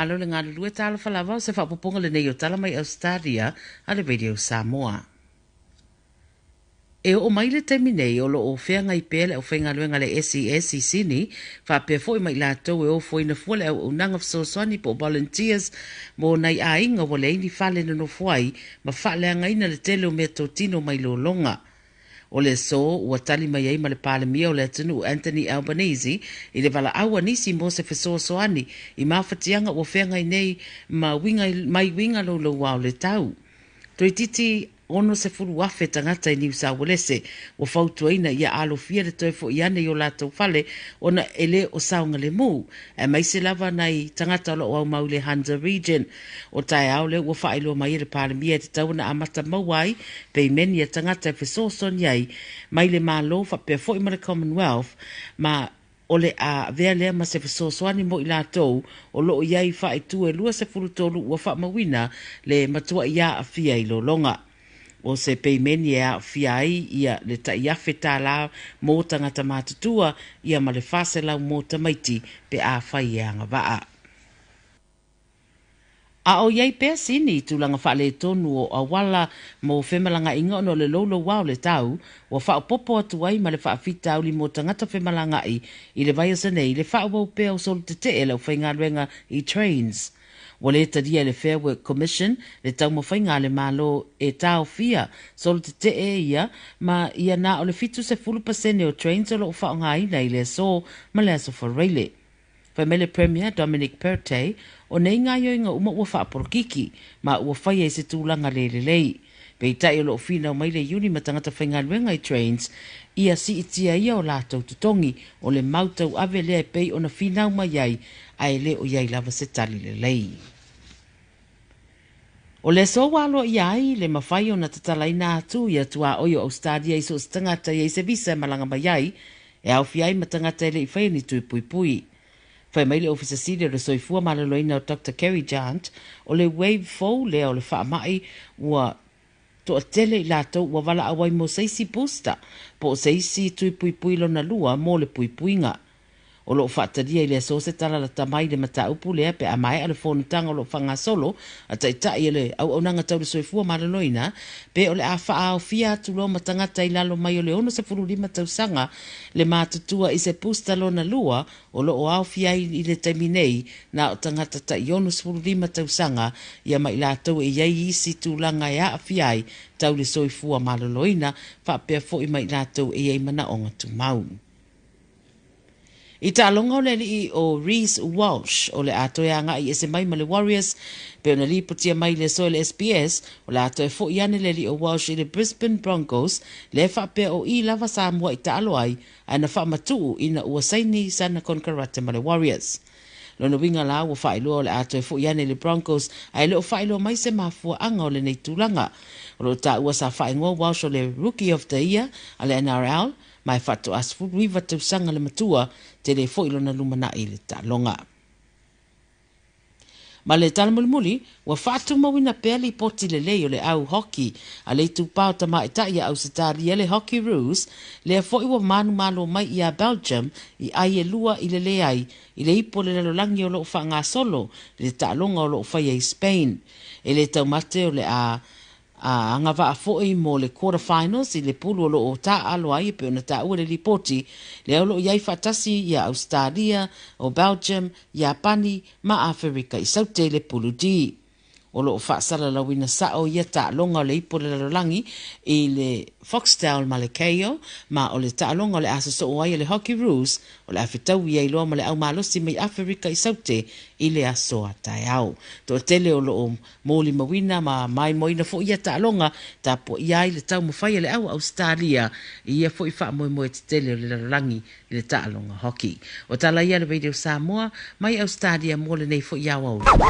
malo le ngā lue Tala Fou se whapoponga le nei o tala mai Ausetalia a le radio Samoa. E o mai le temi nei o lo o whea ngai pēle o whenga luenga le SES i sini, whapea fwoi mai lātou e o fwoi na fwole au unanga fsoswani po volunteers mo nei a inga wale ini whale no fwai ma whale angaina le tele o mea tō tino mai lo longa. O le so, ua tali mai ei ma le palemia o le atunu Anthony Albanese, i le wala aua nisi mo se fesoasoani, i mawhatianga o whengai nei mai winga lo wao le tau. Toi titi ono se furu wafe tangata i New South Wales, o fautuaina ia alo fia le toi fo iane i o lātou fale, ona ele o saunga le mu, e mai se lava nei tangata lo au mau le Hunter Region, o tai au le ua whaelo mai le palemia te tauna amata mawai, pei meni a tangata e fesoson iai, mai le malo whapea fo i ma le Commonwealth, ma ole a vea lea ma se fesosoani mo i lātou, o loo iai whae tu e lua se furu tolu ua wha mawina le matua ia a fia i lo longa. O se peimeni e a fiai ia le ta iafe tā la mō tangata mātutua ia ma le whase lau mō tamaiti pe a whai e anga waa. A o iei pēr sini tūlanga whale tonu o awala mō whemalanga inga ono le lolo wao le tau o whao popo atu ai ma le wha whita uli mō tangata whemalanga i le vai o sanei le whao wau pēr o solu te te e lau whainga ruenga i trains. Wale tadia le Fair Work Commission le tau mawhainga le malo e tau fia solo te e ia ma ia na o le fitu se 10% o trains o lo whao ngai nei le so ma le aso whareile. Whaimele Premier Dominic Perrottet o nei ngā yoinga uma ua whaaporokiki ma ua whai e se tūlanga le lei. Pei tai o lo whina o mai le uni matangata whainga luenga i trains ia si itia ia o lātou tutongi o le mautau ave lea pei o na whinau mai ai ai le o iai lava se tali le lei. O le so walo iai le mawhai o na tatalaina atu ia tua oio Ausetalia iso se tangata i se visa malanga mai ai e au fiai matangata ele i whai ni tui pui pui. Whai mai le ofisa siri o le soifua malaloina o Dr. Kerry Jant o le wave fou lea o le wha mai ua to tele i lātou ua wala awai mo seisi booster po seisi tui pui pui lo na lua mo le pui puinga. O lo whaataria i le so se tala la tamai le mata upu lea pe a mai ale whonu tanga o lo whanga solo a taitai ele au nanga tau le soifua malaloina pe o le a wha au fia atu lo matangata i lalo mai o le ono se furu lima tau sanga le mātutua i se pusta lo na lua o lo o au fia i le taiminei na o tangata ta i ono se furu lima tau sanga ia mai lātou e iai isi tūlanga e a fiai tau le soifua malaloina wha pia fo i mai lātou e iai mana onga tu mau. I ta alonga o le li o Reese Walsh o le ato e anga i ese mai ma le Warriors pe ona li putia mai le so le SPS o le ato e fo iane le li o Walsh i le Brisbane Broncos le whapea o i lava Samoa i ta alo ai ana whaamatuu ina ua saini sana konkarate ma le Warriors. Lona winga la ua whailua o le ato e fo iane le Broncos ai le o whailua mai se mafua anga o le nei tūlanga. O lo ta ua sa whaingoa Walsh o le Rookie of the Year a le NRL mai whatu asfu riva tau sanga le matua te le fo ilona lumana i le ta longa. Ma le tala mulimuli, wa whatu mawina pēli poti le lei o le au hockey, a le tūpau ta mai ta ia Ausetalia le hockey rules, le fo iwa manu malo mai i a Belgium i ai e lua i le le ai, i le ipo le lalolangi o loo wha solo, le ta longa o loo whai i Spain. E le tau mate o le anga va foi mo le quarterfinals i le pulu o ta alo ai pe ona ta ua le lipoti le olo iai fatasi ia Ausetalia o Belgium ia Pani ma Afrika i saute le pulu di o lo fa sala la wina sa o ia ta longa le ipo le langi i le Foxtel ma le Keo ma o le ta longa le aso o ai le hockey rules o le afitau ia i lo ma le au malosi mai Afrika i saute i le aso atai au. To tele o lo moli mawina ma mai moina fo ia ta longa ta po ia i le tau mawhai le au Ausetalia i ia fo i wha moe te tele o le langi i le ta longa hockey. O tala ia le video Samoa mai Ausetalia mo le nei fo ia au.